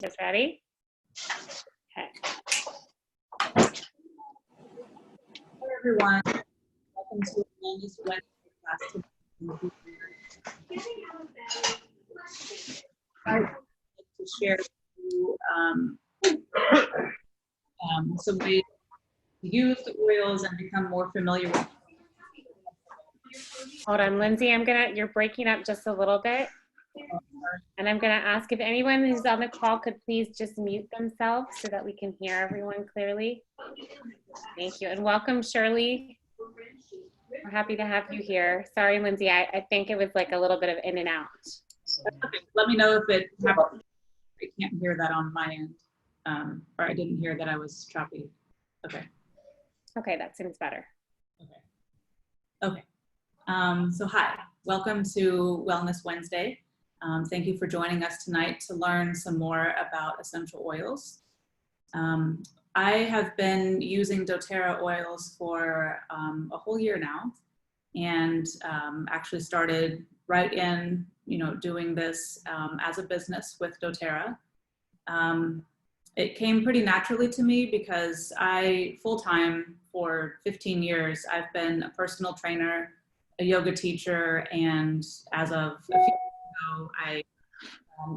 Just ready? Okay. Hello everyone, welcome to Wellness Wednesday class today. I'd like to share with you some ways to use the oils and become more familiar with. Hold on, Lindsay, you're breaking up just a little bit. And I'm gonna ask if anyone who's on the call could please just mute themselves so that we can hear everyone clearly. Thank you, and welcome, Shirley. We're happy to have you here. Sorry, Lindsay, I think it was like a little bit of in and out. Okay. Let me know if it happens. I can't hear that on my end, or I didn't hear that I was choppy. Okay. Okay, that seems better. Okay. So hi, welcome to Wellness Wednesday. Thank you for joining us tonight to learn some more about essential oils. I have been using doTERRA oils for a whole year now, and actually started right in, doing this as a business with doTERRA. It came pretty naturally to me because full-time for 15 years, I've been a personal trainer, a yoga teacher, and as of a few years ago, I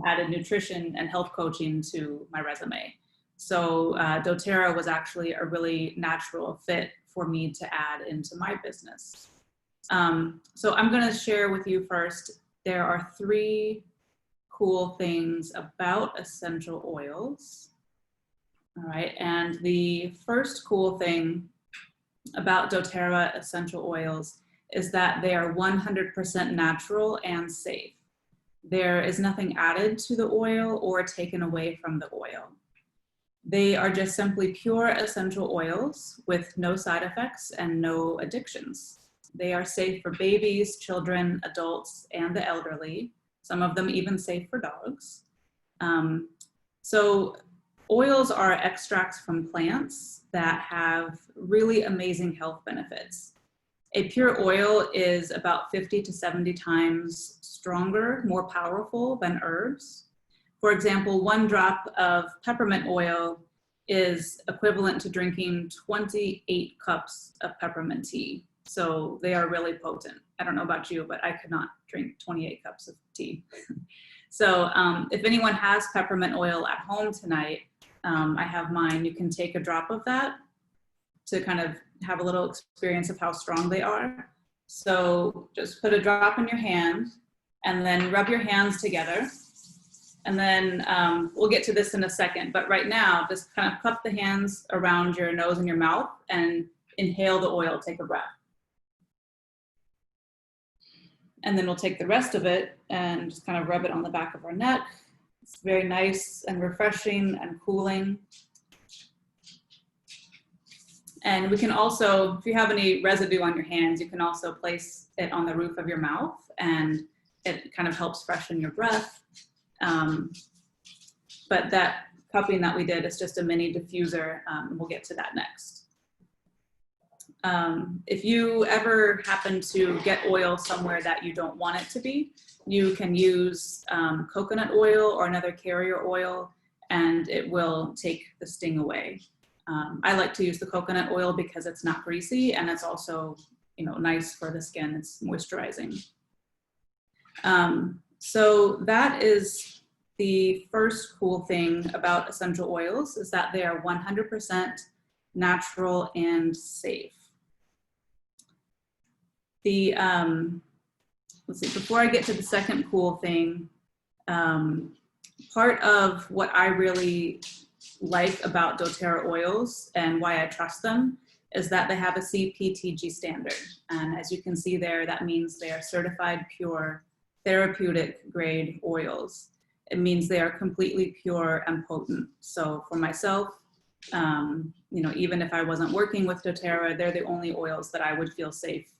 added nutrition and health coaching to my resume. So doTERRA was actually a really natural fit for me to add into my business. So I'm going to share with you first, there are 3 cool things about essential oils. All right, and the first cool thing about doTERRA essential oils is that they are 100% natural and safe. There is nothing added to the oil or taken away from the oil. They are just simply pure essential oils with no side effects and no addictions. They are safe for babies, children, adults, and the elderly. Some of them even safe for dogs. So oils are extracts from plants that have really amazing health benefits. A pure oil is about 50 to 70 times stronger, more powerful than herbs. For example, 1 drop of peppermint oil is equivalent to drinking 28 cups of peppermint tea. So they are really potent. I don't know about you, but I could not drink 28 cups of tea. So if anyone has peppermint oil at home tonight, I have mine. You can take a drop of that to kind of have a little experience of how strong they are. So just put a drop in your hand and then rub your hands together. And then we'll get to this in a second, but right now, just kind of cup the hands around your nose and your mouth and inhale the oil, take a breath. And then we'll take the rest of it and just kind of rub it on the back of our neck. It's very nice and refreshing and cooling. And we can also, if you have any residue on your hands, you can also place it on the roof of your mouth, and it kind of helps freshen your breath. But that cupping that we did is just a mini diffuser. We'll get to that next. If you ever happen to get oil somewhere that you don't want it to be, you can use coconut oil or another carrier oil, and it will take the sting away. I like to use the coconut oil because it's not greasy, and it's also, nice for the skin. It's moisturizing. So that is the first cool thing about essential oils, is that they are 100% natural and safe. Let's see, before I get to the second cool thing, part of what I really like about doTERRA oils and why I trust them is that they have a CPTG standard. And as you can see there, that means they are certified pure therapeutic grade oils. It means they are completely pure and potent. So for myself, even if I wasn't working with doTERRA, they're the only oils that I would feel safe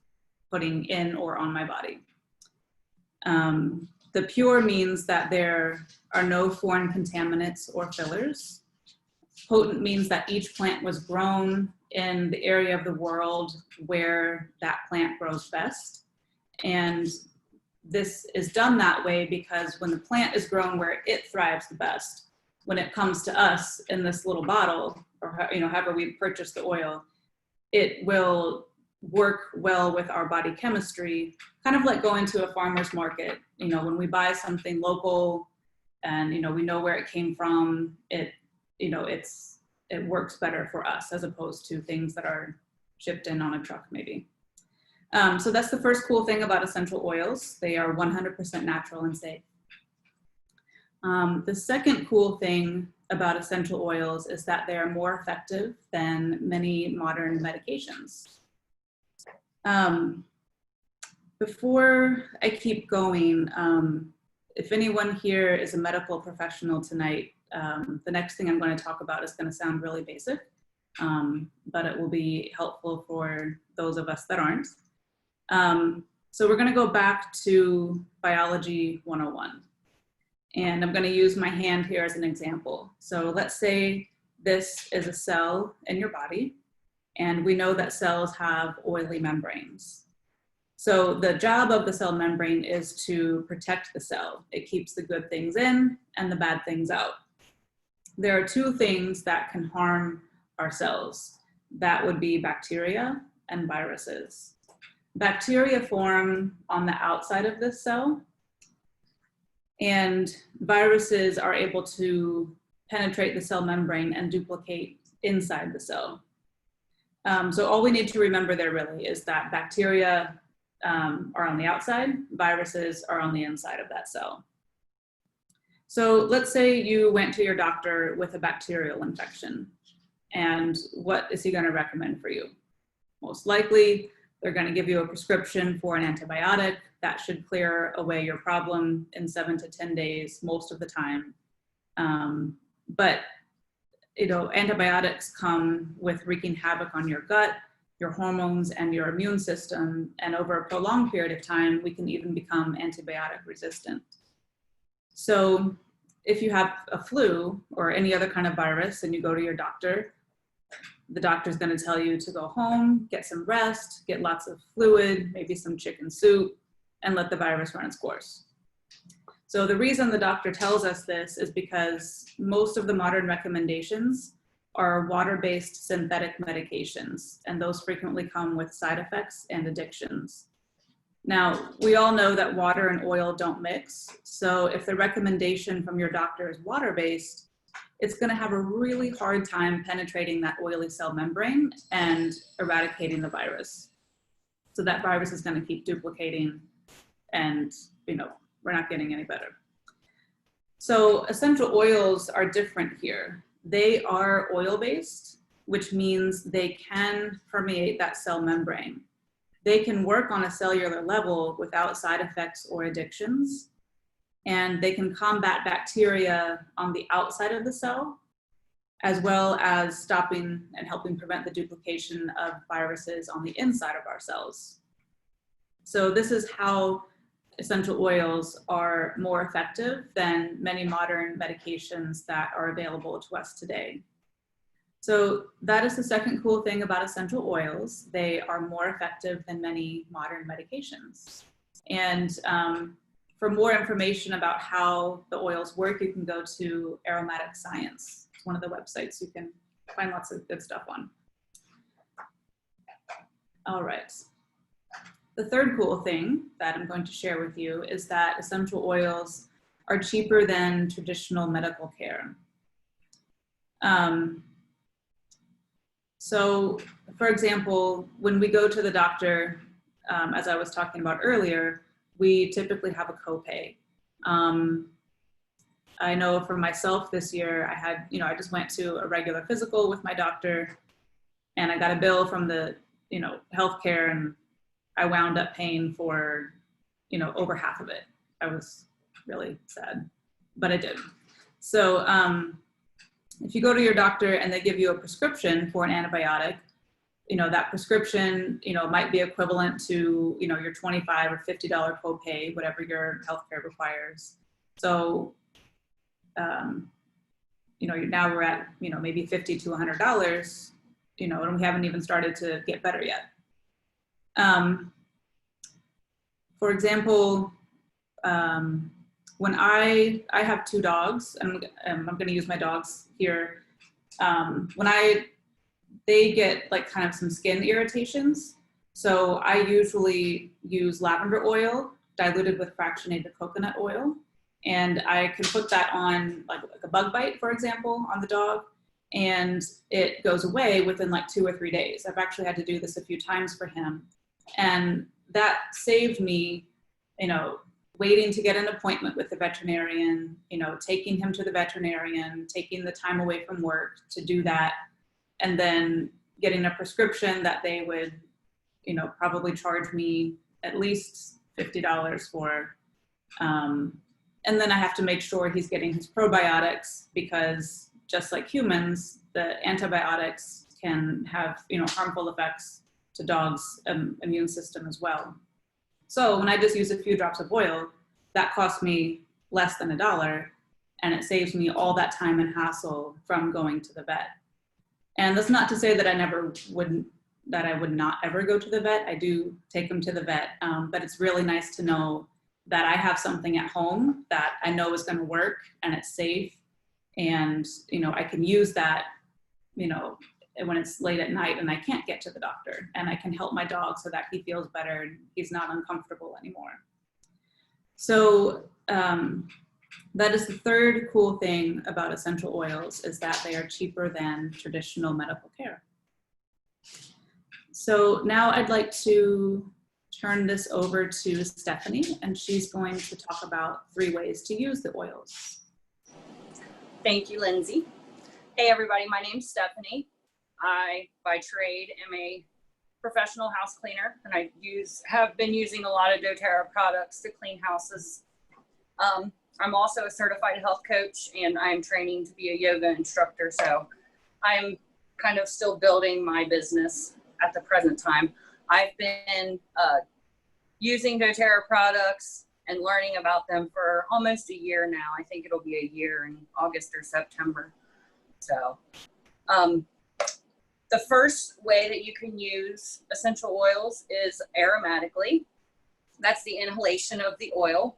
putting in or on my body. The pure means that there are no foreign contaminants or fillers. Potent means that each plant was grown in the area of the world where that plant grows best. And this is done that way because when the plant is grown where it thrives the best, when it comes to us in this little bottle, or however we purchase the oil, it will work well with our body chemistry, kind of like going to a farmer's market. When we buy something local and, we know where it came from, it works better for us as opposed to things that are shipped in on a truck maybe. So that's the first cool thing about essential oils. They are 100% natural and safe. The second cool thing about essential oils is that they are more effective than many modern medications. Before I keep going, if anyone here is a medical professional tonight, the next thing I'm going to talk about is going to sound really basic, but it will be helpful for those of us that aren't. So we're going to go back to Biology 101. And I'm going to use my hand here as an example. So let's say this is a cell in your body, and we know that cells have oily membranes. So the job of the cell membrane is to protect the cell. It keeps the good things in and the bad things out. There are two things that can harm our cells. That would be bacteria and viruses. Bacteria form on the outside of this cell, and viruses are able to penetrate the cell membrane and duplicate inside the cell. So all we need to remember there really is that bacteria are on the outside, viruses are on the inside of that cell. So let's say you went to your doctor with a bacterial infection, and what is he going to recommend for you? Most likely, they're going to give you a prescription for an antibiotic that should clear away your problem in 7 to 10 days, most of the time. But antibiotics come with wreaking havoc on your gut, your hormones, and your immune system. And over a prolonged period of time, we can even become antibiotic resistant. So if you have a flu or any other kind of virus and you go to your doctor, the doctor's going to tell you to go home, get some rest, get lots of fluid, maybe some chicken soup, and let the virus run its course. So the reason the doctor tells us this is because most of the modern recommendations are water-based synthetic medications, and those frequently come with side effects and addictions. Now, we all know that water and oil don't mix, so if the recommendation from your doctor is water-based, it's going to have a really hard time penetrating that oily cell membrane and eradicating the virus. So that virus is going to keep duplicating, and we're not getting any better. So essential oils are different here. They are oil-based, which means they can permeate that cell membrane. They can work on a cellular level without side effects or addictions, and they can combat bacteria on the outside of the cell, as well as stopping and helping prevent the duplication of viruses on the inside of our cells. So this is how essential oils are more effective than many modern medications that are available to us today. So that is the second cool thing about essential oils. They are more effective than many modern medications. And for more information about how the oils work, you can go to Aromatic Science. It's one of the websites you can find lots of good stuff on. All right. The third cool thing that I'm going to share with you is that essential oils are cheaper than traditional medical care. So, for example, when we go to the doctor, as I was talking about earlier, we typically have a copay. I know for myself this year, I just went to a regular physical with my doctor, and I got a bill from the, healthcare, and I wound up paying for, over half of it. I was really sad, but I did. So if you go to your doctor and they give you a prescription for an antibiotic, that prescription, might be equivalent to, your $25 or $50 copay, whatever your healthcare requires. So, now we're at, maybe $50 to $100, and we haven't even started to get better yet. For example, when I have 2 dogs, and I'm going to use my dogs here. They get like kind of some skin irritations. So I usually use lavender oil diluted with fractionated coconut oil. And I can put that on like a bug bite, for example, on the dog. And it goes away within like 2 or 3 days. I've actually had to do this a few times for him. And that saved me, waiting to get an appointment with the veterinarian, taking him to the veterinarian, taking the time away from work to do that, and then getting a prescription that they would, probably charge me at least $50 for. And then I have to make sure he's getting his probiotics, because just like humans, the antibiotics can have, harmful effects to dogs' immune system as well. So when I just use a few drops of oil, that costs me less than $1, and it saves me all that time and hassle from going to the vet. And that's not to say that I would not ever go to the vet. I do take them to the vet, but it's really nice to know that I have something at home that I know is going to work and it's safe, and I can use that, when it's late at night and I can't get to the doctor, and I can help my dog so that he feels better and he's not uncomfortable anymore. So that is the third cool thing about essential oils, is that they are cheaper than traditional medical care. So now I'd like to turn this over to Stephanie, and she's going to talk about 3 ways to use the oils. Thank you, Lindsay. Hey everybody, my name's Stephanie. I, by trade, am a professional house cleaner, and I have been using a lot of doTERRA products to clean houses. I'm also a certified health coach, and I'm training to be a yoga instructor, so I'm kind of still building my business at the present time. I've been using doTERRA products and learning about them for almost a year now. I think it'll be a year in August or September. So the first way that you can use essential oils is aromatically. That's the inhalation of the oil.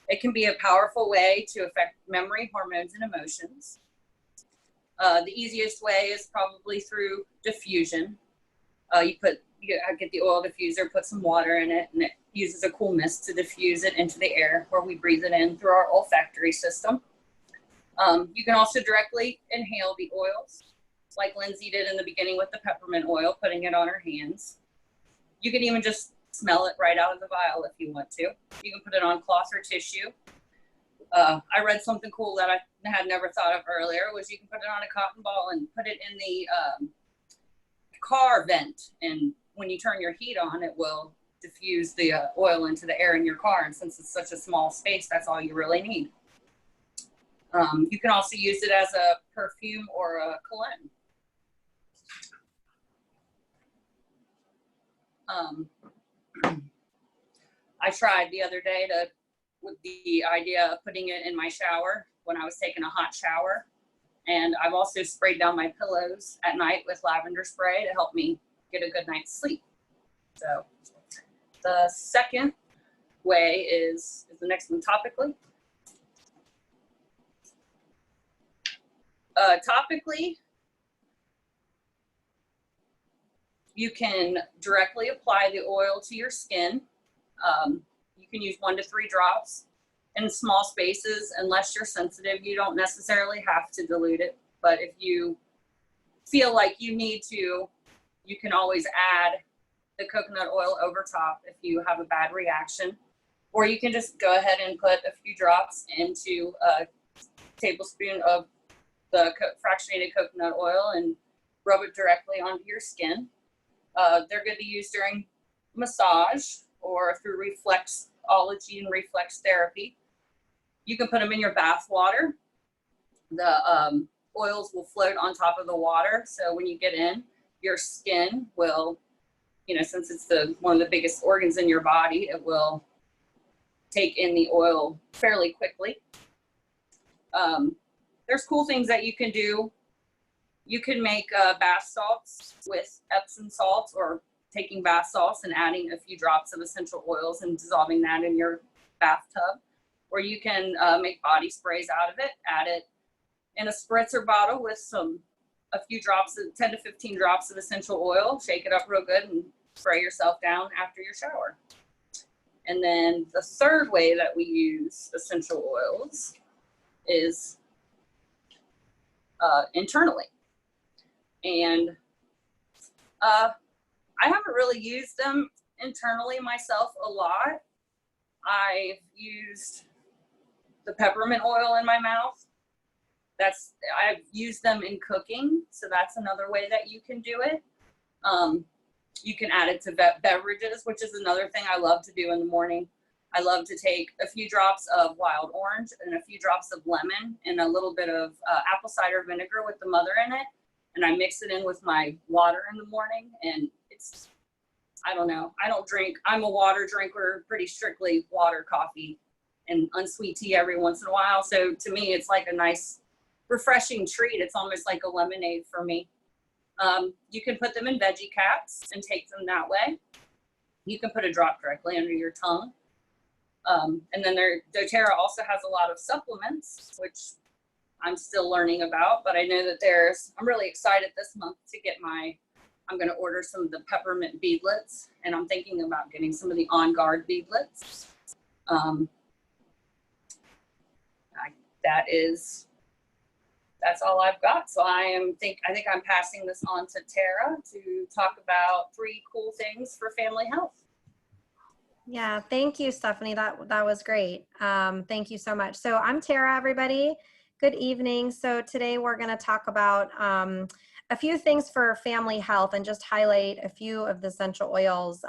It can be a powerful way to affect memory, hormones, and emotions. The easiest way is probably through diffusion. You get the oil diffuser, put some water in it, and it uses a cool mist to diffuse it into the air, where we breathe it in through our olfactory system. You can also directly inhale the oils, like Lindsay did in the beginning with the peppermint oil, putting it on her hands. You can even just smell it right out of the vial if you want to. You can put it on cloth or tissue. I read something cool that I had never thought of earlier, was you can put it on a cotton ball and put it in the car vent, and when you turn your heat on, it will diffuse the oil into the air in your car, and since it's such a small space, that's all you really need. You can also use it as a perfume or a cologne. I tried the other day with the idea of putting it in my shower when I was taking a hot shower. And I've also sprayed down my pillows at night with lavender spray to help me get a good night's sleep. So the second way is the next one, topically. Topically, you can directly apply the oil to your skin. You can use 1 to 3 drops in small spaces. Unless you're sensitive, you don't necessarily have to dilute it. But if you feel like you need to, you can always add the coconut oil over top if you have a bad reaction. Or you can just go ahead and put a few drops into a tablespoon of the fractionated coconut oil and rub it directly onto your skin. They're good to use during massage or through reflexology and reflex therapy. You can put them in your bath water. The oils will float on top of the water, so when you get in, your skin will, since it's one of the biggest organs in your body, it will take in the oil fairly quickly. There's cool things that you can do. You can make bath salts with Epsom salts, or taking bath salts and adding a few drops of essential oils and dissolving that in your bathtub. or you can make body sprays out of it, add it in a spritzer bottle with a few drops, 10 to 15 drops of essential oil, shake it up real good and spray yourself down after your shower. And then the third way that we use essential oils is internally. And I haven't really used them internally myself a lot. I've used the peppermint oil in my mouth. I've used them in cooking, so that's another way that you can do it. You can add it to beverages, which is another thing I love to do in the morning. I love to take a few drops of wild orange and a few drops of lemon and a little bit of apple cider vinegar with the mother in it. And I mix it in with my water in the morning. And it's, I don't know, I don't drink. I'm a water drinker, pretty strictly water, coffee, and unsweet tea every once in a while. So to me, it's like a nice, refreshing treat. It's almost like a lemonade for me. You can put them in veggie caps and take them that way. You can put a drop directly under your tongue. And then doTERRA also has a lot of supplements, which I'm still learning about, but I know that I'm really excited this month to get I'm going to order some of the peppermint beadlets, and I'm thinking about getting some of the On Guard beadlets. That's all I've got. So I think I'm passing this on to Tara to talk about 3 cool things for family health. Yeah, thank you, Stephanie. That was great. Thank you so much. So I'm Tara, everybody. Good evening. So today we're going to talk about a few things for family health and just highlight a few of the essential oils.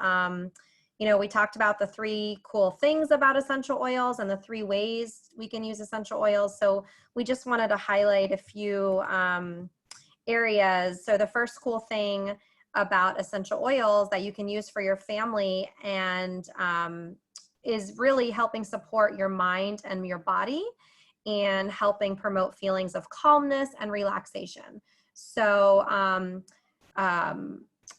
You know, we talked about the 3 cool things about essential oils and the 3 ways we can use essential oils. So we just wanted to highlight a few areas. So the first cool thing about essential oils that you can use for your family and is really helping support your mind and your body and helping promote feelings of calmness and relaxation. So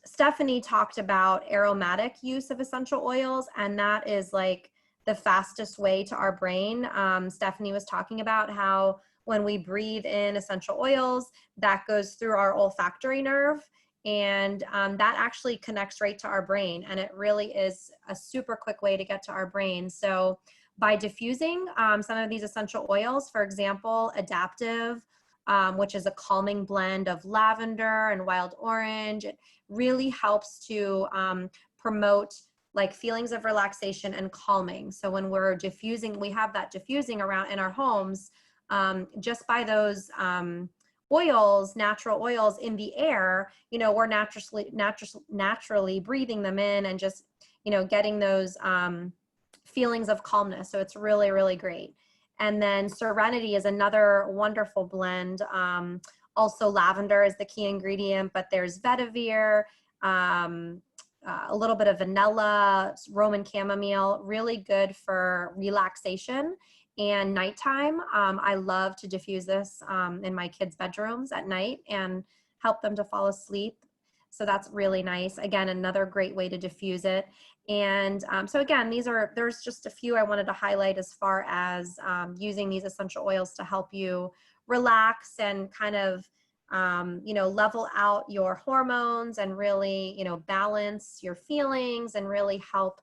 Stephanie talked about aromatic use of essential oils, and that is like the fastest way to our brain. Stephanie was talking about how when we breathe in essential oils, that goes through our olfactory nerve, and that actually connects right to our brain, and it really is a super quick way to get to our brain. So by diffusing some of these essential oils, for example, Adaptive, which is a calming blend of lavender and wild orange, it really helps to promote like feelings of relaxation and calming. So when we're diffusing, we have that diffusing around in our homes, just by those oils, natural oils in the air, you know, we're naturally breathing them in and just, you know, getting those feelings of calmness. So it's really, really great. And then Serenity is another wonderful blend. Also lavender is the key ingredient, but there's vetiver, a little bit of vanilla, Roman chamomile, really good for relaxation and nighttime. I love to diffuse this in my kids' bedrooms at night and help them to fall asleep. So that's really nice. Again, another great way to diffuse it. And so again, there's just a few I wanted to highlight as far as using these essential oils to help you relax and kind of, you know, level out your hormones and really, you know, balance your feelings and really help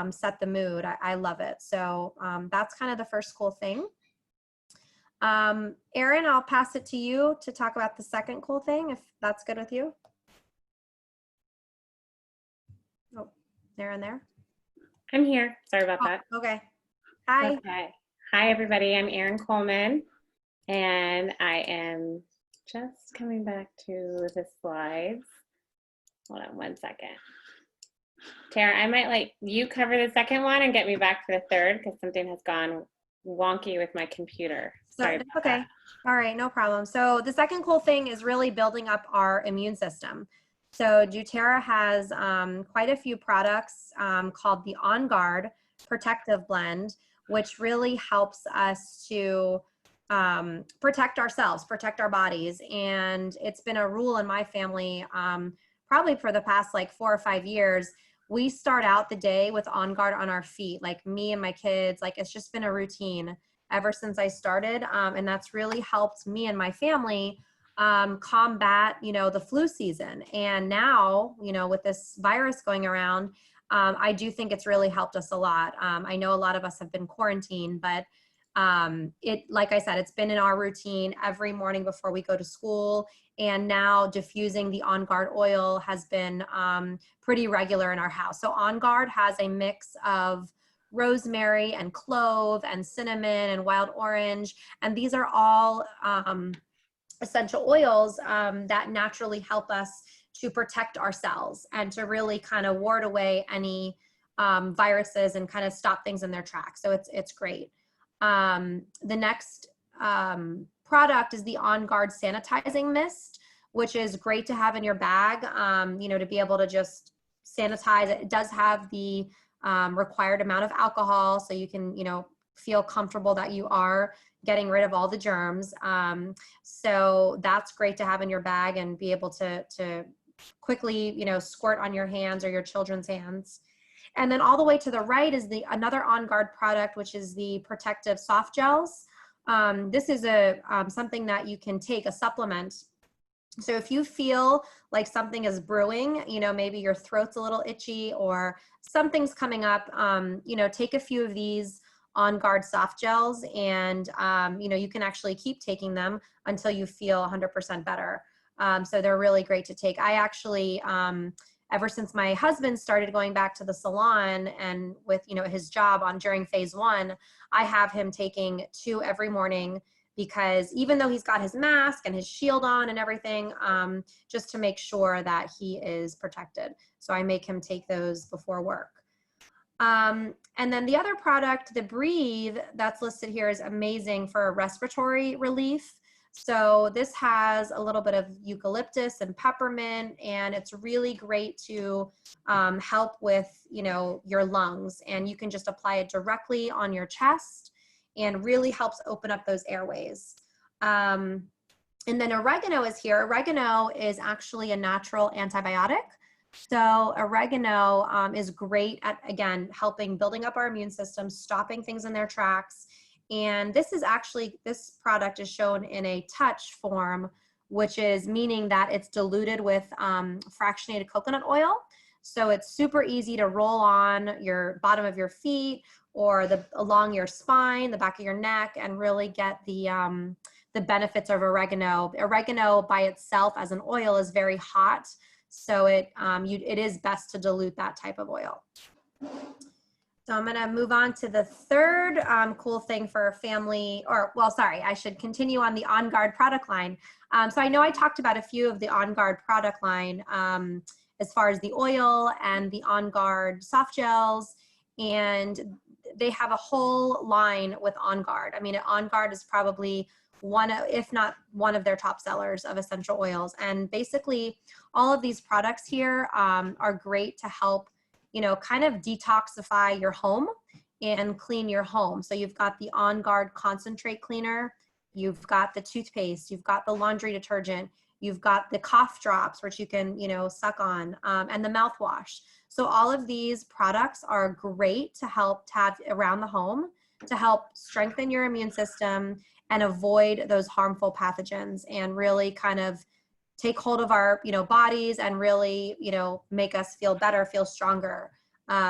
set the mood. I love it. So that's kind of the first cool thing. Erin, I'll pass it to you to talk about the second cool thing, if that's good with you. Oh, Erin there? I'm here. Sorry about that. Okay. Hi. Okay. Hi, everybody. I'm Erin Coleman, and I am just coming back to the slides. Hold on one second. Tara, I might let you cover the second one and get me back to the third because something has gone wonky with my computer. Sorry about okay. that. All right, no problem. So the second cool thing is really building up our immune system. So doTERRA has quite a few products called the On Guard Protective Blend, which really helps us to protect ourselves, protect our bodies. And it's been a rule in my family probably for the past like 4 or 5 years. we start out the day with On Guard on our feet, like me and my kids. Like, it's just been a routine ever since I started. And that's really helped me and my family combat, the flu season. And now, with this virus going around, I do think it's really helped us a lot. I know a lot of us have been quarantined, but like I said, it's been in our routine every morning before we go to school. And now diffusing the On Guard oil has been pretty regular in our house. So On Guard has a mix of rosemary and clove and cinnamon and wild orange. And these are all essential oils that naturally help us to protect ourselves and to really kind of ward away any viruses and kind of stop things in their tracks. So it's great. The next product is the On Guard sanitizing mist, which is great to have in your bag, to be able to just sanitize. It does have the required amount of alcohol, so you can, feel comfortable that you are getting rid of all the germs. So that's great to have in your bag and be able to quickly, squirt on your hands or your children's hands. And then all the way to the right is another On Guard product, which is the protective soft gels. This is something that you can take, a supplement. So if you feel like something is brewing, maybe your throat's a little itchy or something's coming up, take a few of these On Guard soft gels and, you can actually keep taking them until you feel 100% better. So they're really great to take. I actually, ever since my husband started going back to the salon and with, his job during phase 1, I have him taking 2 every morning, because even though he's got his mask and his shield on and everything, just to make sure that he is protected. So I make him take those before work. And then the other product, the Breathe, that's listed here, is amazing for respiratory relief. So this has a little bit of eucalyptus and peppermint, and it's really great to help with, your lungs. And you can just apply it directly on your chest and really helps open up those airways. And then oregano is here. Oregano is actually a natural antibiotic. So oregano is great at, again, building up our immune system, stopping things in their tracks. And this product is shown in a touch form, which is meaning that it's diluted with fractionated coconut oil. So it's super easy to roll on your bottom of your feet or along your spine, the back of your neck, and really get the benefits of oregano. Oregano by itself as an oil is very hot. So it is best to dilute that type of oil. So I'm going to move on to the third cool thing for family, I should continue on the On Guard product line. So I know I talked about a few of the On Guard product line as far as the oil and the On Guard soft gels, and they have a whole line with On Guard. I mean, On Guard is probably if not one of their top sellers of essential oils. And basically all of these products here are great to help, kind of detoxify your home and clean your home. So you've got the On Guard concentrate cleaner, you've got the toothpaste, you've got the laundry detergent, you've got the cough drops, which you can, suck on, and the mouthwash. So all of these products are great to have around the home to help strengthen your immune system and avoid those harmful pathogens and really kind of take hold of our, bodies and really, make us feel better, feel stronger.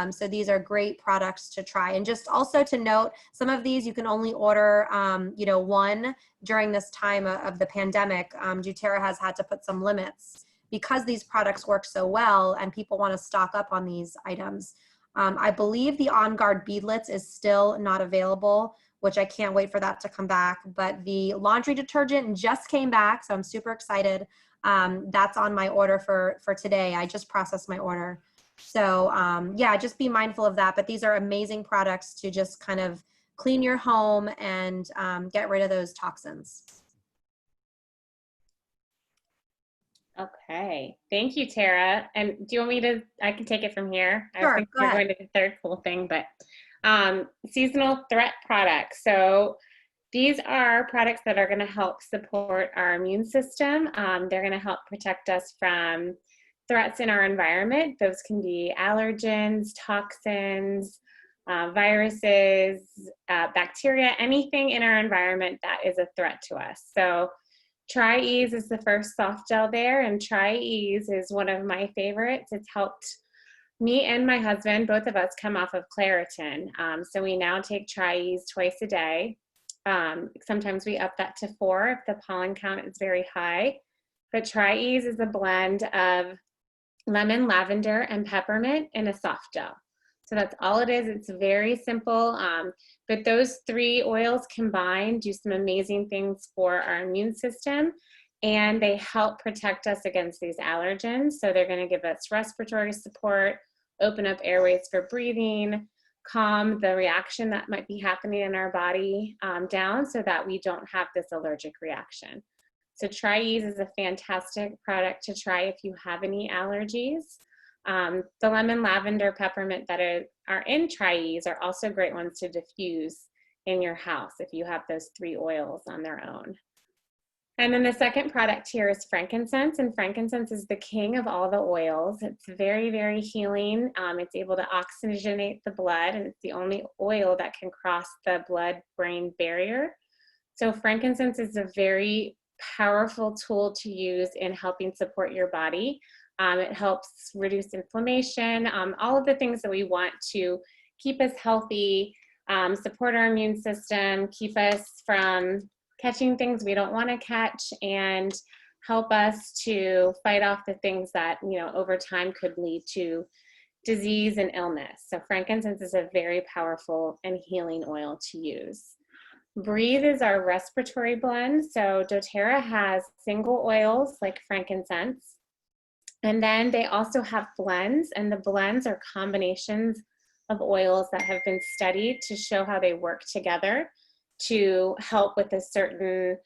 So these are great products to try. And just also to note, some of these you can only order, one during this time of the pandemic. doTERRA has had to put some limits because these products work so well and people want to stock up on these items. I believe the On Guard beadlets is still not available, which I can't wait for that to come back. But the laundry detergent just came back, so I'm super excited. That's on my order for today. I just processed my order. So yeah, just be mindful of that. But these are amazing products to just kind of clean your home and get rid of those toxins. Okay, thank you, Tara. And do you want me I can take it from here. Sure, I think go we're ahead. going to the third cool thing, but seasonal threat products. So these are products that are going to help support our immune system. They're going to help protect us from threats in our environment. Those can be allergens, toxins, viruses, bacteria, anything in our environment that is a threat to us. So Tri-Ease is the first soft gel there, and Tri-Ease is one of my favorites. It's helped me and my husband, both of us, come off of Claritin. So we now take Tri-Ease twice a day. Sometimes we up that to 4 if the pollen count is very high. But Tri-Ease is a blend of lemon, lavender, and peppermint in a soft gel. So that's all it is. It's very simple. But those 3 oils combined do some amazing things for our immune system, and they help protect us against these allergens. So they're going to give us respiratory support, open up airways for breathing, calm the reaction that might be happening in our body down so that we don't have this allergic reaction. So Tri-Ease is a fantastic product to try if you have any allergies. The lemon, lavender, peppermint that are in Tri-Ease are also great ones to diffuse in your house if you have those 3 oils on their own. And then the second product here is frankincense, and frankincense is the king of all the oils. It's very, very healing. It's able to oxygenate the blood, and it's the only oil that can cross the blood-brain barrier. So frankincense is a very powerful tool to use in helping support your body. It helps reduce inflammation, all of the things that we want to keep us healthy, support our immune system, keep us from catching things we don't want to catch, and help us to fight off the things that, over time could lead to disease and illness. So frankincense is a very powerful and healing oil to use. Breathe is our respiratory blend. So doTERRA has single oils like frankincense, and then they also have blends, and the blends are combinations of oils that have been studied to show how they work together to help with a certain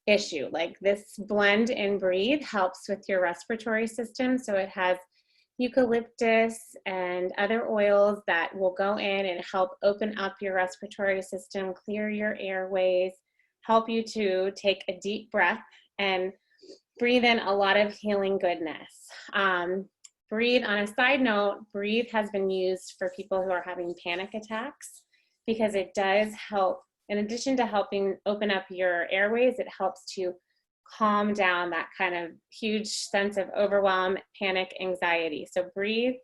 issue. Like this blend in Breathe helps with your respiratory system. So it has eucalyptus and other oils that will go in and help open up your respiratory system, clear your airways, help you to take a deep breath and breathe in a lot of healing goodness. Breathe, on a side note, Breathe has been used for people who are having panic attacks because it does help. In addition to helping open up your airways, it helps to calm down that kind of huge sense of overwhelm, panic, anxiety. So Breathe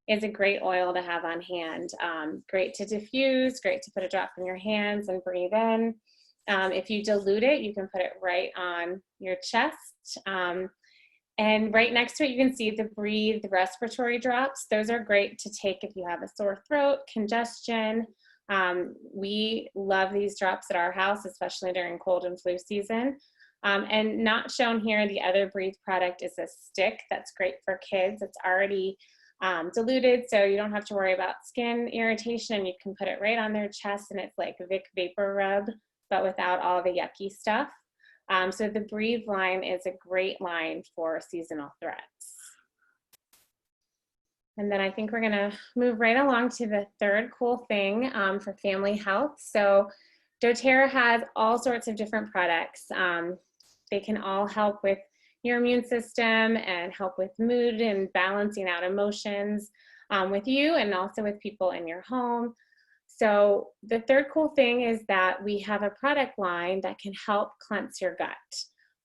is a great oil to have on hand. Great to diffuse, great to put a drop in your hands and breathe in. If you dilute it, you can put it right on your chest. And right next to it, you can see the Breathe respiratory drops. Those are great to take if you have a sore throat, congestion. We love these drops at our house, especially during cold and flu season. And not shown here, the other Breathe product is a stick that's great for kids. It's already diluted, so you don't have to worry about skin irritation. You can put it right on their chest, and it's like Vic Vapor Rub, but without all the yucky stuff. So the Breathe line is a great line for seasonal threats. And then I think we're gonna move right along to the third cool thing for family health. So doTERRA has all sorts of different products. They can all help with your immune system and help with mood and balancing out emotions with you and also with people in your home. So the third cool thing is that we have a product line that can help cleanse your gut,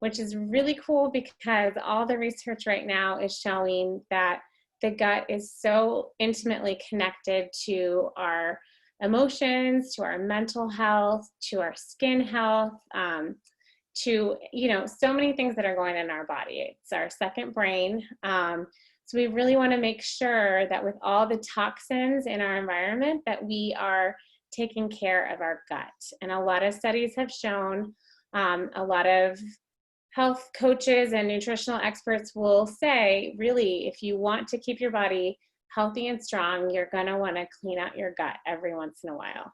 which is really cool because all the research right now is showing that the gut is so intimately connected to our emotions, to our mental health, to our skin health, to, so many things that are going on in our body. It's our second brain. So we really want to make sure that with all the toxins in our environment that we are taking care of our gut. And a lot of studies have shown, a lot of health coaches and nutritional experts will say, really, if you want to keep your body healthy and strong, you're going to want to clean out your gut every once in a while.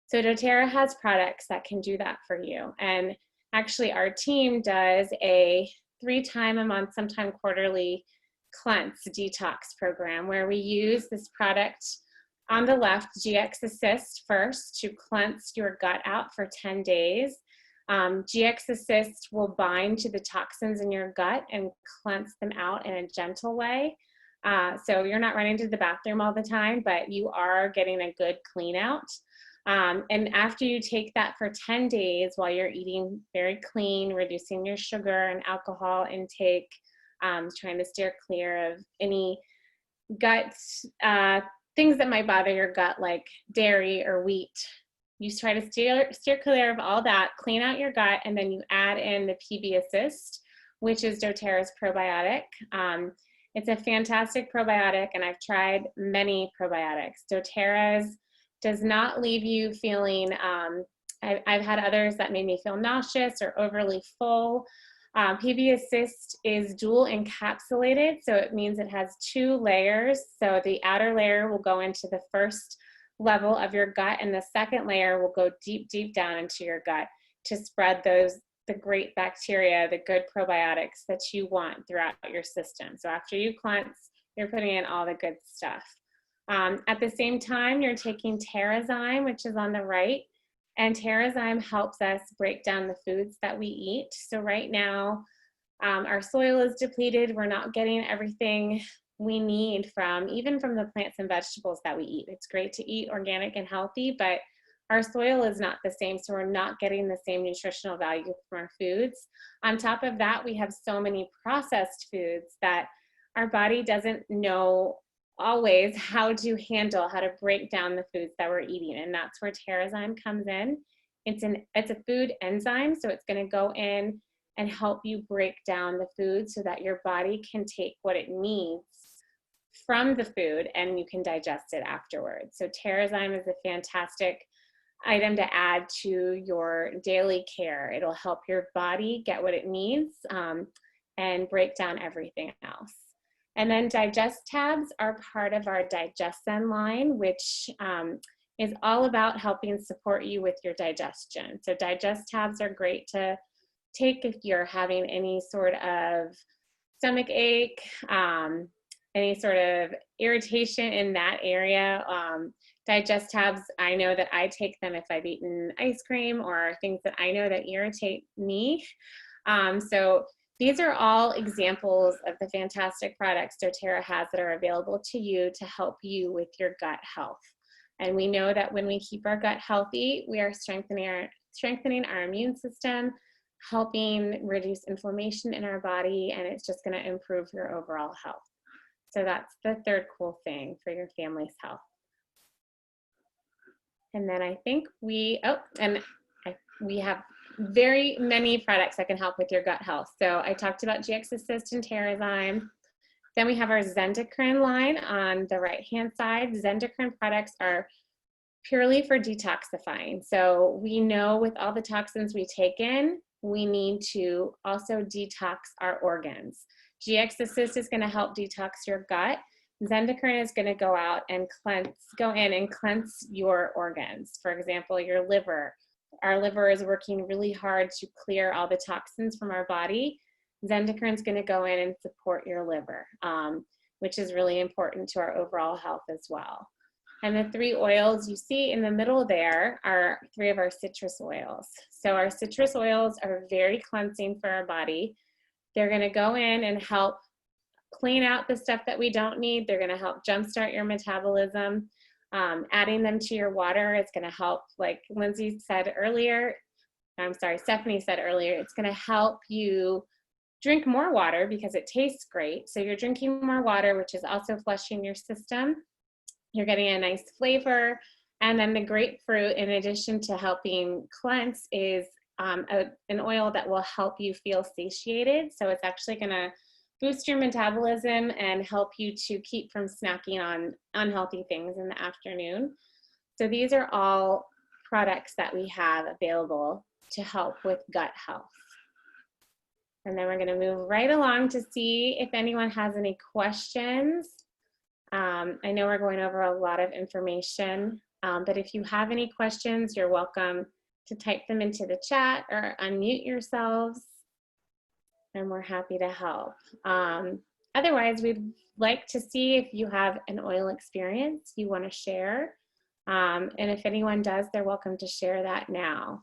So doTERRA has products that can do that for you. And actually, our team does a 3 times a month, sometime quarterly, cleanse detox program where we use this product on the left, GX Assist, first to cleanse your gut out for 10 days. GX Assist will bind to the toxins in your gut and cleanse them out in a gentle way. So you're not running to the bathroom all the time, but you are getting a good clean out. And after you take that for 10 days while you're eating very clean, reducing your sugar and alcohol intake, trying to steer clear of any gut things that might bother your gut, like dairy or wheat. You try to steer clear of all that, clean out your gut, and then you add in the PB Assist, which is doTERRA's probiotic. It's a fantastic probiotic, and I've tried many probiotics. doTERRA's does not leave you feeling, I've had others that made me feel nauseous or overly full. PB Assist is dual encapsulated, so it means it has 2 layers. So the outer layer will go into the first level of your gut, and the second layer will go deep, deep down into your gut to spread the great bacteria, the good probiotics that you want throughout your system. So after you cleanse, you're putting in all the good stuff. At the same time, you're taking Terrazyme, which is on the right, and Terrazyme helps us break down the foods that we eat. So right now, our soil is depleted. We're not getting everything we need even from the plants and vegetables that we eat. It's great to eat organic and healthy, but our soil is not the same, so we're not getting the same nutritional value from our foods. On top of that, we have so many processed foods that our body doesn't know always how to handle, how to break down the foods that we're eating, and that's where Terrazyme comes in. It's a food enzyme, so it's going to go in and help you break down the food so that your body can take what it needs from the food and you can digest it afterwards. So Terrazyme is a fantastic item to add to your daily care. It'll help your body get what it needs and break down everything else. And then Digest Tabs are part of our DigestZen line, which is all about helping support you with your digestion. So Digest Tabs are great to take if you're having any sort of stomach ache, any sort of irritation in that area. Digest Tabs, I know that I take them if I've eaten ice cream or things that I know that irritate me. So these are all examples of the fantastic products doTERRA has that are available to you to help you with your gut health. And we know that when we keep our gut healthy, we are strengthening our immune system, helping reduce inflammation in our body, and it's just going to improve your overall health. So that's the third cool thing for your family's health. And then I think we have very many products that can help with your gut health. So I talked about GX Assist and Terrazyme. Then we have our Zendocrine line on the right-hand side. Zendocrine products are purely for detoxifying. So we know with all the toxins we take in, we need to also detox our organs. GX Assist is going to help detox your gut. Zendocrine is going to go in and cleanse your organs. For example, your liver. Our liver is working really hard to clear all the toxins from our body. Zendocrine is going to go in and support your liver, which is really important to our overall health as well. And the 3 oils you see in the middle there are 3 of our citrus oils. So our citrus oils are very cleansing for our body. They're going to go in and help clean out the stuff that we don't need. They're going to help jumpstart your metabolism. Adding them to your water is going to help, like Stephanie said earlier, it's going to help you drink more water because it tastes great. So you're drinking more water, which is also flushing your system. You're getting a nice flavor. And then the grapefruit, in addition to helping cleanse, is an oil that will help you feel satiated. So it's actually going to boost your metabolism and help you to keep from snacking on unhealthy things in the afternoon. So these are all products that we have available to help with gut health. And then we're going to move right along to see if anyone has any questions. I know we're going over a lot of information, but if you have any questions, you're welcome to type them into the chat or unmute yourselves, and we're happy to help. Otherwise, we'd like to see if you have an oil experience you want to share. And if anyone does, they're welcome to share that now.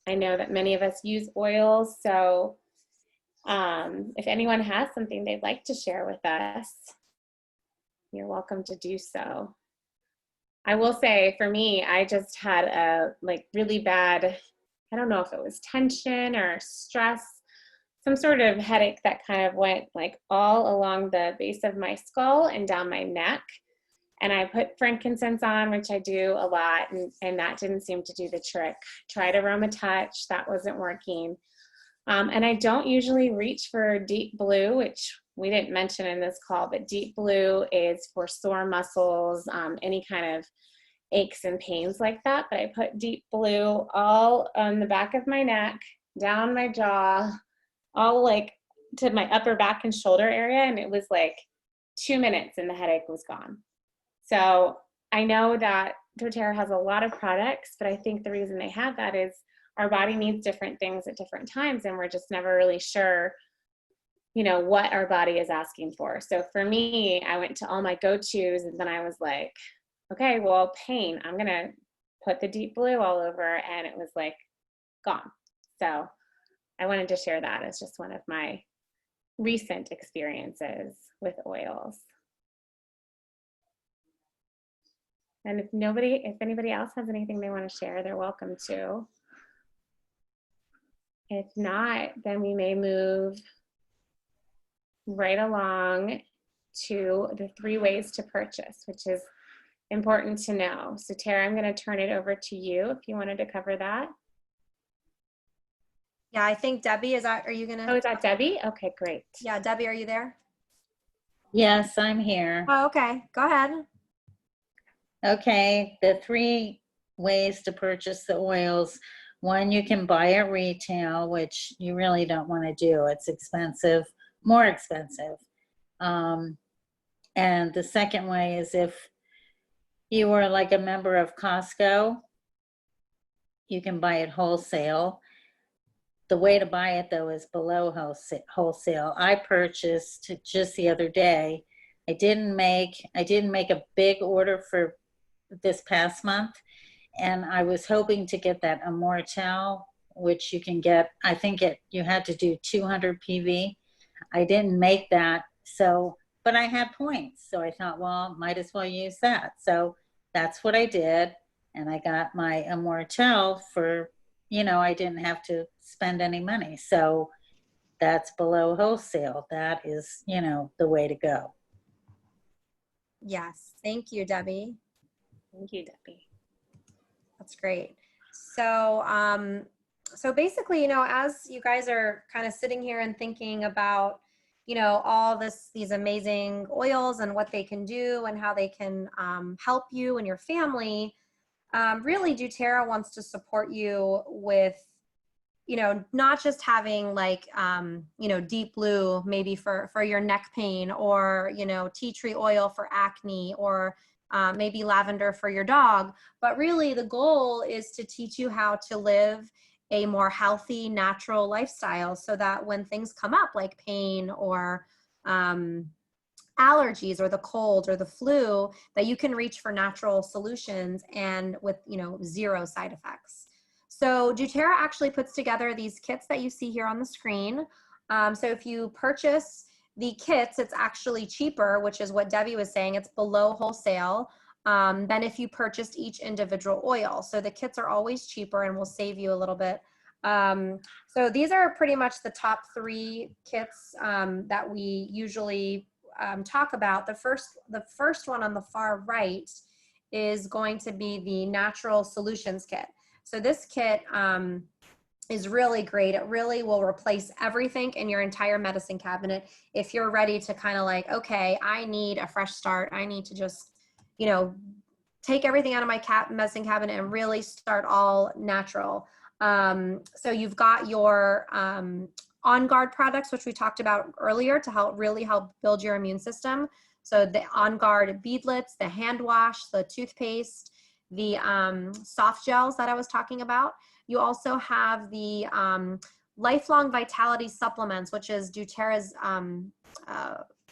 I know that many of us use oils, so if anyone has something they'd like to share with us, you're welcome to do so. I will say for me, I just had a like really bad, I don't know if it was tension or stress, some sort of headache that kind of went like all along the base of my skull and down my neck. And I put frankincense on, which I do a lot, and that didn't seem to do the trick. Tried Aroma Touch, that wasn't working. And I don't usually reach for Deep Blue, which we didn't mention in this call, but Deep Blue is for sore muscles, any kind of aches and pains like that. But I put Deep Blue all on the back of my neck, down my jaw, all like to my upper back and shoulder area. And it was like 2 minutes and the headache was gone. So I know that doTERRA has a lot of products, but I think the reason they have that is our body needs different things at different times, and we're just never really sure, you know, what our body is asking for. So for me, I went to all my go-tos, and then I was like, okay, well, pain, I'm gonna put the Deep Blue all over, and it was like gone. So I wanted to share that as just one of my recent experiences with oils. And if anybody else has anything they want to share, they're welcome to. If not, then we may move right along to the 3 ways to purchase, which is important to know. So Tara, I'm going to turn it over to you if you wanted to cover that. Yeah, I think Debbie, are you gonna? Oh, is that Debbie? Okay, great. Yeah, Debbie, are you there? Yes, I'm here. Oh, okay, go ahead. Okay, the 3 ways to purchase the oils. One, you can buy at retail, which you really don't want to do. It's expensive, more expensive. And the second way is if you are like a member of Costco, you can buy it wholesale. The way to buy it though is below wholesale. I purchased just the other day. I didn't make a big order for this past month, and I was hoping to get that Immortelle, which you can get, I think you had to do 200 PV. I didn't make that, so, but I had points, so I thought, well, might as well use that. So that's what I did, and I got my Immortelle for, you know, I didn't have to spend any money. So that's below wholesale. That is, you know, the way to go. Yes, thank you, Debbie. Thank you, Debbie. That's great. So, so basically, you know, as you guys are kind of sitting here and thinking about, you know, all these amazing oils and what they can do and how they can help you and your family, really doTERRA wants to support you with, you know, not just having like, you know, Deep Blue maybe for your neck pain, or, you know, tea tree oil for acne, or maybe lavender for your dog, but really the goal is to teach you how to live a more healthy, natural lifestyle, so that when things come up like pain or allergies or the cold or the flu, that you can reach for natural solutions and with, you know, 0 side effects. So doTERRA actually puts together these kits that you see here on the screen. So if you purchase the kits, it's actually cheaper, which is what Debbie was saying. It's below wholesale than if you purchased each individual oil. So the kits are always cheaper and will save you a little bit. So these are pretty much the top 3 kits that we usually talk about. The first one on the far right is going to be the Natural Solutions Kit. So this kit is really great. It really will replace everything in your entire medicine cabinet. If you're ready to kind of like, okay, I need a fresh start. I need to just, you know, take everything out of my medicine cabinet and really start all natural. So you've got your On Guard products, which we talked about earlier, to really help build your immune system. So the On Guard beadlets, the hand wash, the toothpaste, the soft gels that I was talking about. You also have the Lifelong Vitality supplements, which is doTERRA's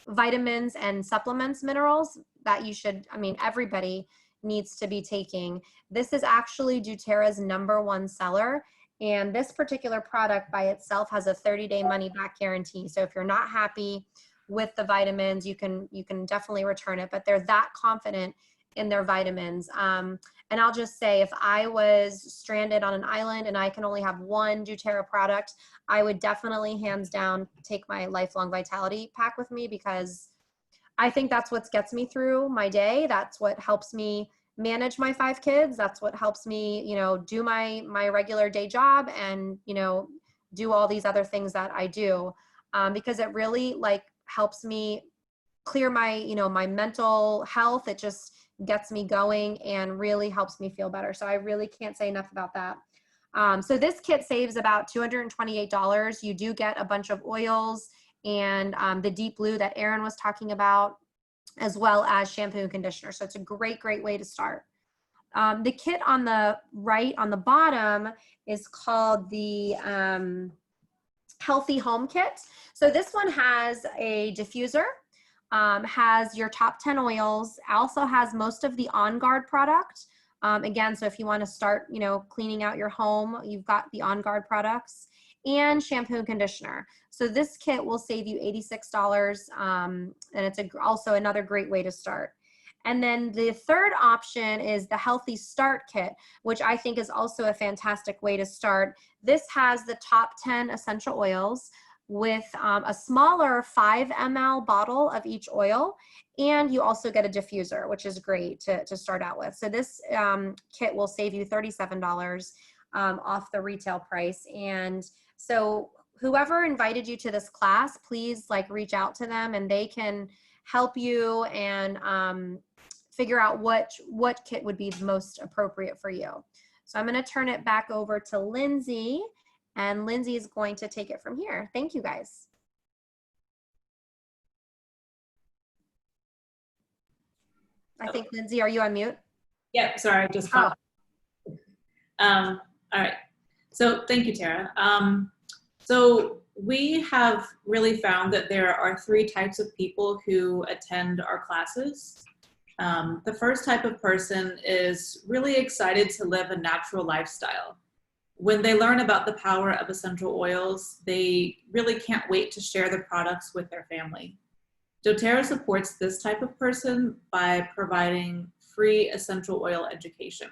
vitamins and supplements minerals that you should, I mean, everybody needs to be taking. This is actually doTERRA's #1 seller, And this particular product by itself has a 30-day money back guarantee. So if you're not happy with the vitamins, you can definitely return it, but they're that confident in their vitamins. And I'll just say, if I was stranded on an island and I can only have one doTERRA product, I would definitely hands down take my Lifelong Vitality pack with me, because I think that's what gets me through my day. That's what helps me manage my 5 kids. That's what helps me, do my regular day job and, do all these other things that I do, because it really helps me clear my, my mental health. It just gets me going and really helps me feel better. So I really can't say enough about that. So this kit saves about $228. You do get a bunch of oils and the deep blue that Erin was talking about, as well as shampoo and conditioner. So it's a great, great way to start. The kit on the right, on the bottom, is called the Healthy Home Kit. So this one has a diffuser, has your top 10 oils, also has most of the On Guard product. Again, so if you want to start, cleaning out your home, you've got the On Guard products, and shampoo and conditioner. So this kit will save you $86, and it's also another great way to start. And then the third option is the Healthy Start Kit, which I think is also a fantastic way to start. This has the top 10 essential oils with a smaller 5 ml bottle of each oil, and you also get a diffuser, which is great to start out with. So this kit will save you $37 off the retail price. And so whoever invited you to this class, please reach out to them and they can help you and figure out what kit would be most appropriate for you. So I'm going to turn it back over to Lindsay, and Lindsay is going to take it from here. Thank you, guys. I think, Lindsay, are you on mute? Yeah, sorry, I just caught. All right. So thank you, Tara. So we have really found that there are 3 types of people who attend our classes. The first type of person is really excited to live a natural lifestyle. When they learn about the power of essential oils, they really can't wait to share the products with their family. doTERRA supports this type of person by providing free essential oil education.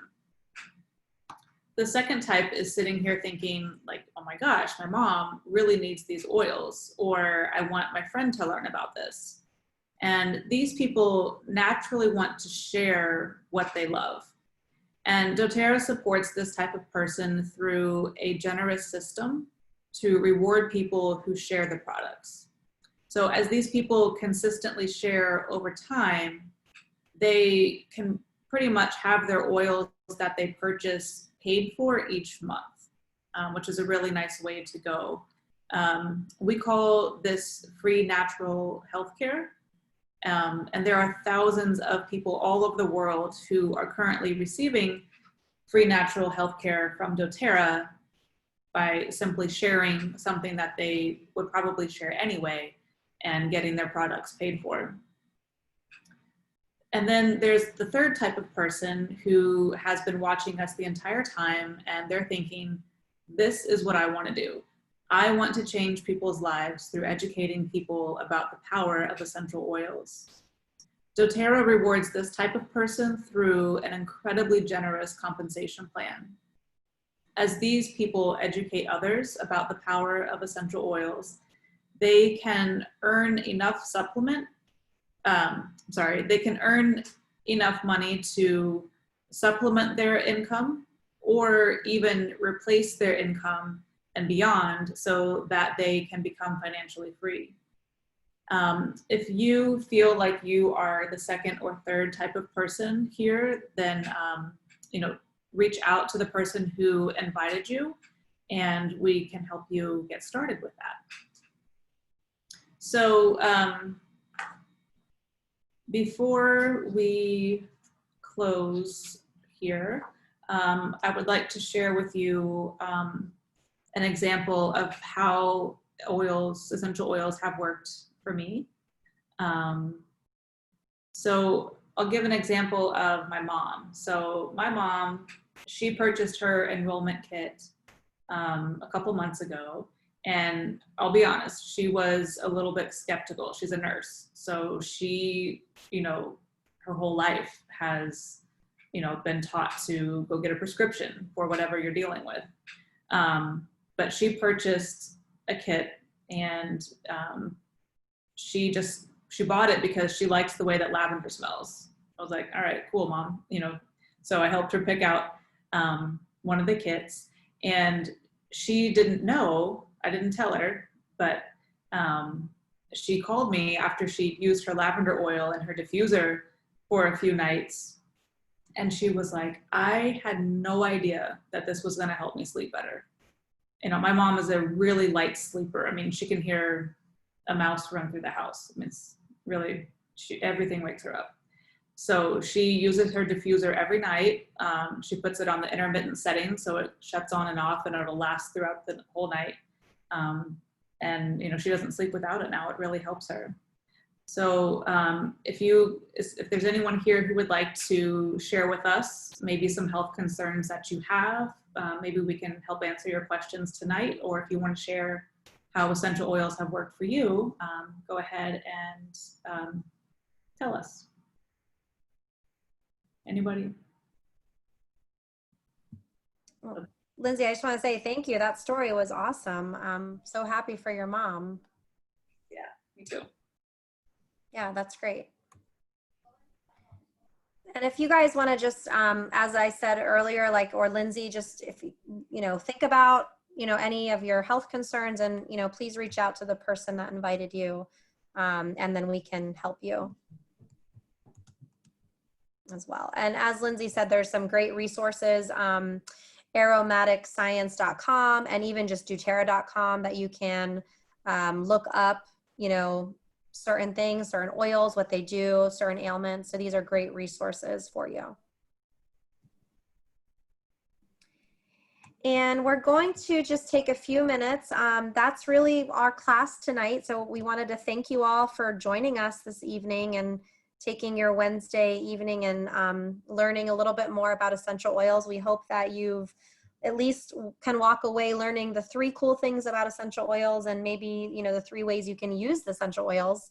The second type is sitting here thinking oh my gosh, my mom really needs these oils, or I want my friend to learn about this. And these people naturally want to share what they love. And doTERRA supports this type of person through a generous system to reward people who share the products. So as these people consistently share over time, they can pretty much have their oils that they purchase paid for each month, which is a really nice way to go. We call this free natural healthcare. And there are thousands of people all over the world who are currently receiving free natural healthcare from doTERRA by simply sharing something that they would probably share anyway and getting their products paid for. And then there's the third type of person who has been watching us the entire time, and they're thinking, this is what I want to do. I want to change people's lives through educating people about the power of essential oils. doTERRA rewards this type of person through an incredibly generous compensation plan. As these people educate others about the power of essential oils, they can earn enough they can earn enough money to supplement their income or even replace their income and beyond, so that they can become financially free. If you feel like you are the second or third type of person here, then reach out to the person who invited you, and we can help you get started with that. So before we close here, I would like to share with you an example of how essential oils have worked for me. So I'll give an example of my mom. So my mom, she purchased her enrollment kit a couple months ago. And I'll be honest, she was a little bit skeptical. She's a nurse. So she, her whole life has, been taught to go get a prescription for whatever you're dealing with. But she purchased a kit, and she bought it because she likes the way that lavender smells. I was like, all right, cool, Mom. So I helped her pick out one of the kits, and she didn't know, I didn't tell her, but she called me after she used her lavender oil in her diffuser for a few nights. And she was like, I had no idea that this was going to help me sleep better. My mom is a really light sleeper. I mean, she can hear a mouse run through the house. I mean, it's really, everything wakes her up. So she uses her diffuser every night. She puts it on the intermittent setting, so it shuts on and off, and it'll last throughout the whole night. And she doesn't sleep without it now. It really helps her. So if there's anyone here who would like to share with us maybe some health concerns that you have, maybe we can help answer your questions tonight. Or if you want to share how essential oils have worked for you, go ahead and tell us. Anybody? Well, Lindsay, I just want to say thank you. That story was awesome. I'm so happy for your mom. Yeah, me too. Yeah, that's great. And if you guys want to just, as I said earlier, or Lindsay, just if think about, any of your health concerns, and, please reach out to the person that invited you, and then we can help you as well. And as Lindsay said, there's some great resources, aromaticscience.com, and even just doTERRA.com, that you can look up, certain things, certain oils, what they do, certain ailments. So these are great resources for you. And we're going to just take a few minutes. That's really our class tonight. So we wanted to thank you all for joining us this evening and taking your Wednesday evening and learning a little bit more about essential oils. We hope that you've at least can walk away learning the 3 cool things about essential oils, and maybe, the 3 ways you can use the essential oils.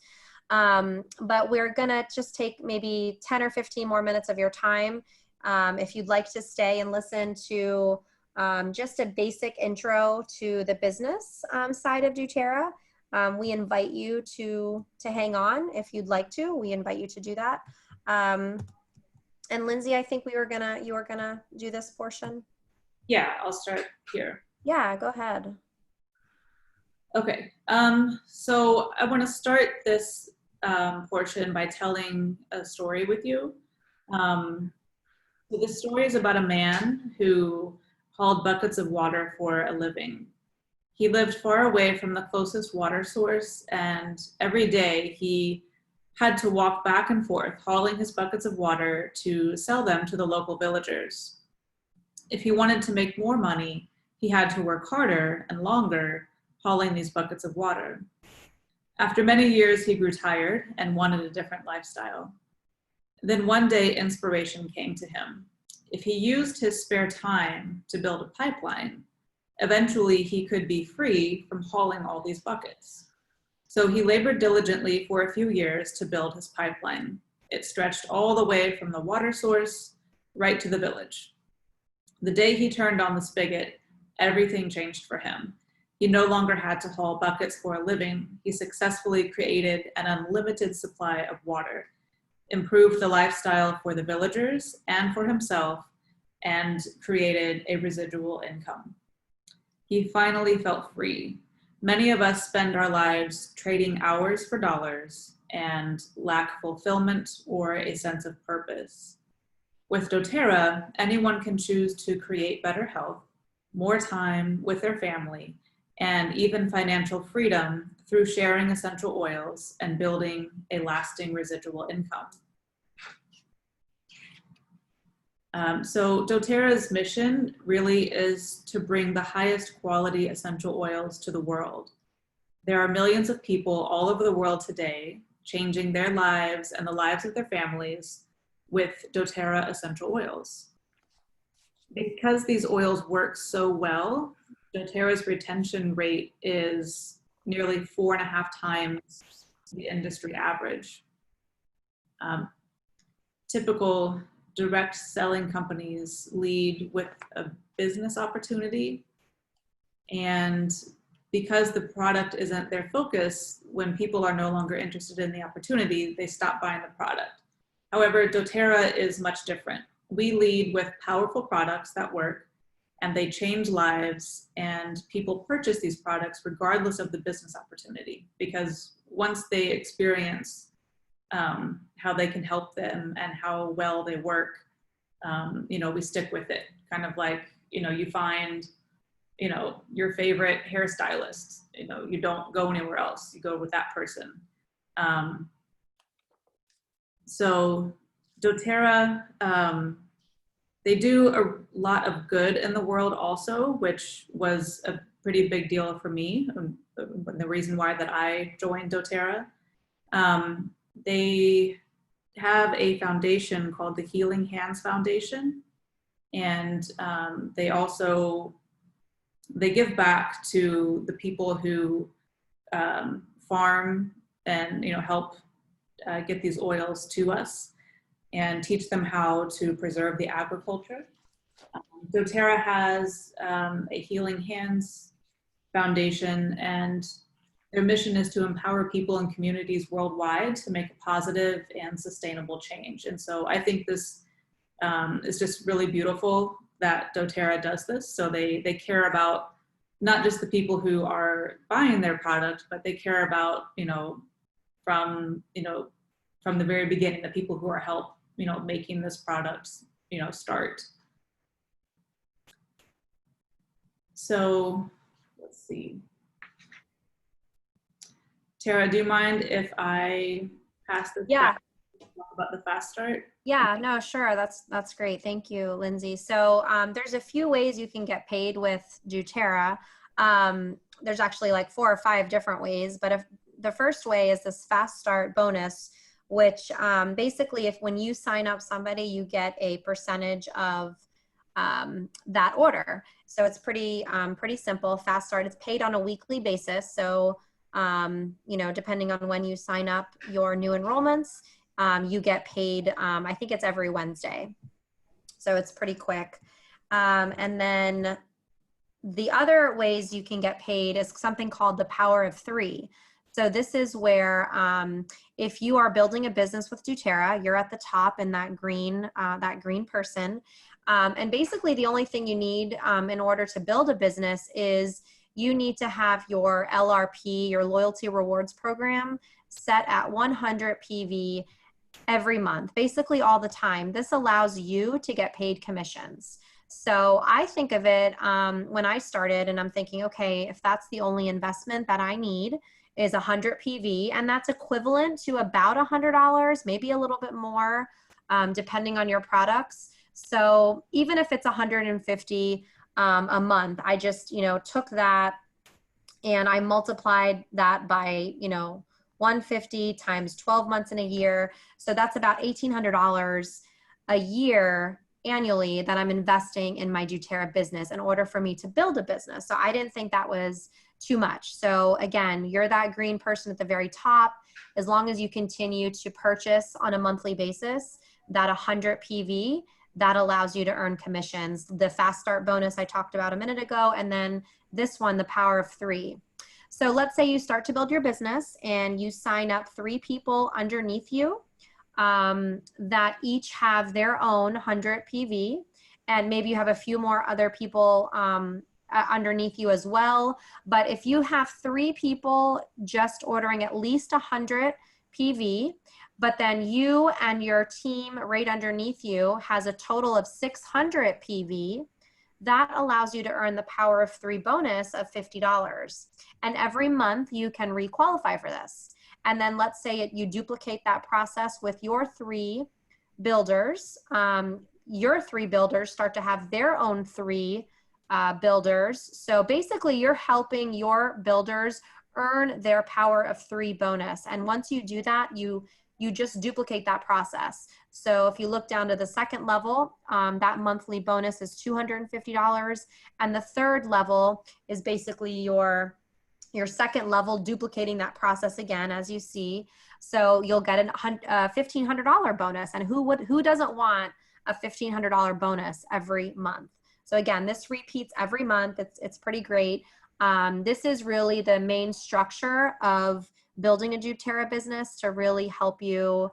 But we're gonna just take maybe 10 or 15 more minutes of your time. If you'd like to stay and listen to just a basic intro to the business side of doTERRA, we invite you to hang on. If you'd like to, we invite you to do that. And Lindsay, I think you were gonna do this portion. Yeah, I'll start here. Yeah, go ahead. Okay, so I want to start this portion by telling a story with you. So this story is about a man who hauled buckets of water for a living. He lived far away from the closest water source, and every day he had to walk back and forth hauling his buckets of water to sell them to the local villagers. If he wanted to make more money, he had to work harder and longer hauling these buckets of water. After many years, he grew tired and wanted a different lifestyle. Then one day, inspiration came to him. If he used his spare time to build a pipeline, eventually he could be free from hauling all these buckets. So he labored diligently for a few years to build his pipeline. It stretched all the way from the water source right to the village. The day he turned on the spigot, everything changed for him. He no longer had to haul buckets for a living. He successfully created an unlimited supply of water, improved the lifestyle for the villagers and for himself, and created a residual income. He finally felt free. Many of us spend our lives trading hours for dollars and lack fulfillment or a sense of purpose. With doTERRA, anyone can choose to create better health, more time with their family, and even financial freedom through sharing essential oils and building a lasting residual income. So doTERRA's mission really is to bring the highest quality essential oils to the world. There are millions of people all over the world today changing their lives and the lives of their families with doTERRA essential oils. Because these oils work so well, doTERRA's retention rate is nearly 4.5 times the industry average. Typical direct selling companies lead with a business opportunity, and because the product isn't their focus, when people are no longer interested in the opportunity, they stop buying the product. However, doTERRA is much different. We lead with powerful products that work, and they change lives, and people purchase these products regardless of the business opportunity, because once they experience how they can help them and how well they work, we stick with it. Kind of like, you find, your favorite hairstylist, you don't go anywhere else, you go with that person. So doTERRA, they do a lot of good in the world also, which was a pretty big deal for me, the reason why that I joined doTERRA. They have a foundation called the Healing Hands Foundation, and they give back to the people who farm and help get these oils to us and teach them how to preserve the agriculture. doTERRA has a Healing Hands Foundation, and their mission is to empower people and communities worldwide to make a positive and sustainable change. And so I think this is just really beautiful that doTERRA does this. So they care about not just the people who are buying their product, but they care about, from the very beginning, the people who are making this product, start. So let's see. Tara, do you mind if I pass this back to talk about the Fast Start? Yeah, no, sure. That's great. Thank you, Lindsay. So there's a few ways you can get paid with doTERRA. There's actually like 4 or 5 different ways, but if the first way is this Fast Start bonus, which basically when you sign up somebody, you get a percentage of that order. So it's pretty simple. Fast Start, it's paid on a weekly basis. So depending on when you sign up your new enrollments, you get paid, I think it's every Wednesday. So it's pretty quick. And then the other ways you can get paid is something called the Power of 3. So this is where if you are building a business with doTERRA, you're at the top in that green person. And basically the only thing you need in order to build a business is you need to have your LRP, your loyalty rewards program, set at 100 PV every month, basically all the time. This allows you to get paid commissions. So I think of it when I started, and I'm thinking, okay, if that's the only investment that I need is 100 PV, and that's equivalent to about $100, maybe a little bit more, depending on your products. So even if it's 150 a month, I just, took that and I multiplied that by, 150 times 12 months in a year. So that's about $1,800 a year annually that I'm investing in my doTERRA business in order for me to build a business. So I didn't think that was too much. So again, you're that green person at the very top. As long as you continue to purchase on a monthly basis, that 100 PV, that allows you to earn commissions. The Fast Start bonus I talked about a minute ago, and then this one, the Power of 3. So let's say you start to build your business and you sign up 3 people underneath you that each have their own 100 PV, and maybe you have a few more other people underneath you as well. But if you have 3 people just ordering at least 100 PV, but then you and your team right underneath you has a total of 600 PV, that allows you to earn the Power of 3 bonus of $50. And every month you can requalify for this. And then let's say you duplicate that process with your 3 builders. Your 3 builders start to have their own 3 builders. So basically you're helping your builders earn their Power of 3 bonus. And once you do that, you you just duplicate that process. So if you look down to the second level, that monthly bonus is $250. And the third level is basically your second level, duplicating that process again, as you see. So you'll get a $1,500 bonus. And who doesn't want a $1,500 bonus every month? So again, this repeats every month. It's pretty great. This is really the main structure of building a doTERRA business to really help you,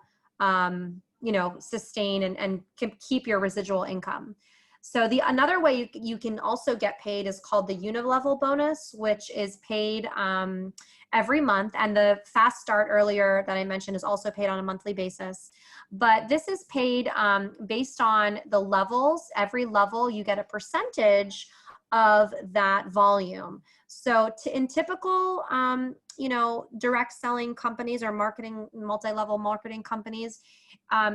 sustain and keep your residual income. So another way you can also get paid is called the Unilevel bonus, which is paid every month. And the Fast Start earlier that I mentioned is also paid on a monthly basis. But this is paid based on the levels. Every level, you get a percentage of that volume. So in typical, direct selling companies or multi-level marketing companies,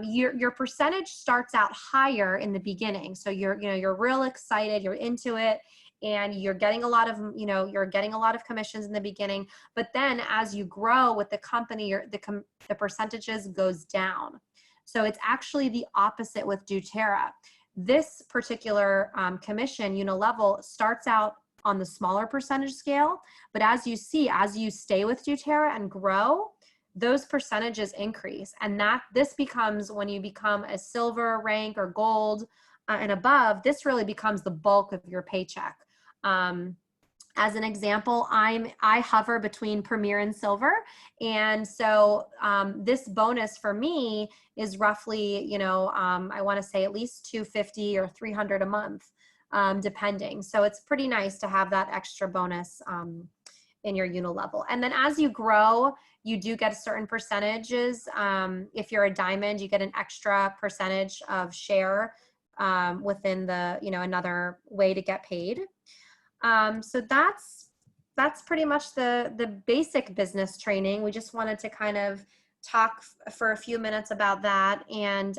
your percentage starts out higher in the beginning. So you're real excited, you're into it, and you're getting a lot of commissions in the beginning. But then as you grow with the company, the percentages goes down. So it's actually the opposite with doTERRA. This particular commission, Unilevel, starts out on the smaller percentage scale, but as you stay with doTERRA and grow, those percentages increase. And this becomes, when you become a silver rank or gold and above, this really becomes the bulk of your paycheck. As an example, I hover between Premier and Silver. And so this bonus for me is roughly, I want to say at least $250 or $300 a month, depending. So it's pretty nice to have that extra bonus in your Unilevel. And then as you grow, you do get certain percentages. If you're a diamond, you get an extra percentage of share within the, another way to get paid. So that's pretty much the basic business training. We just wanted to kind of talk for a few minutes about that. And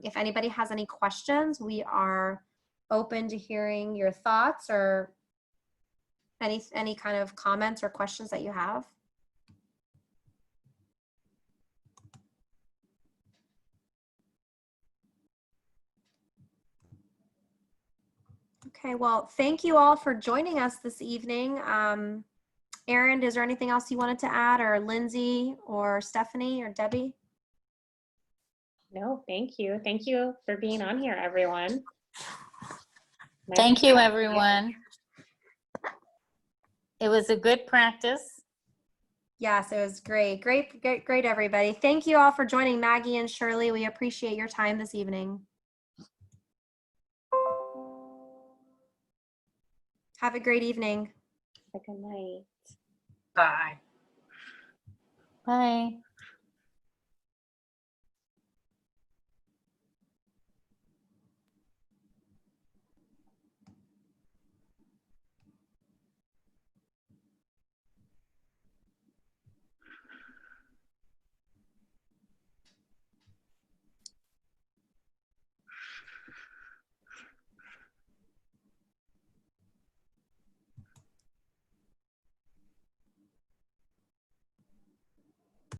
if anybody has any questions, we are open to hearing your thoughts or any kind of comments or questions that you have. Okay, well, thank you all for joining us this evening. Erin, is there anything else you wanted to add, or Lindsay or Stephanie or Debbie? No, thank you. Thank you for being on here, everyone. Thank you, everyone. It was a good practice. Yes, it was great. Great, everybody. Thank you all for joining, Maggie and Shirley. We appreciate your time this evening. Have a great evening. Have a good night. Bye. Bye.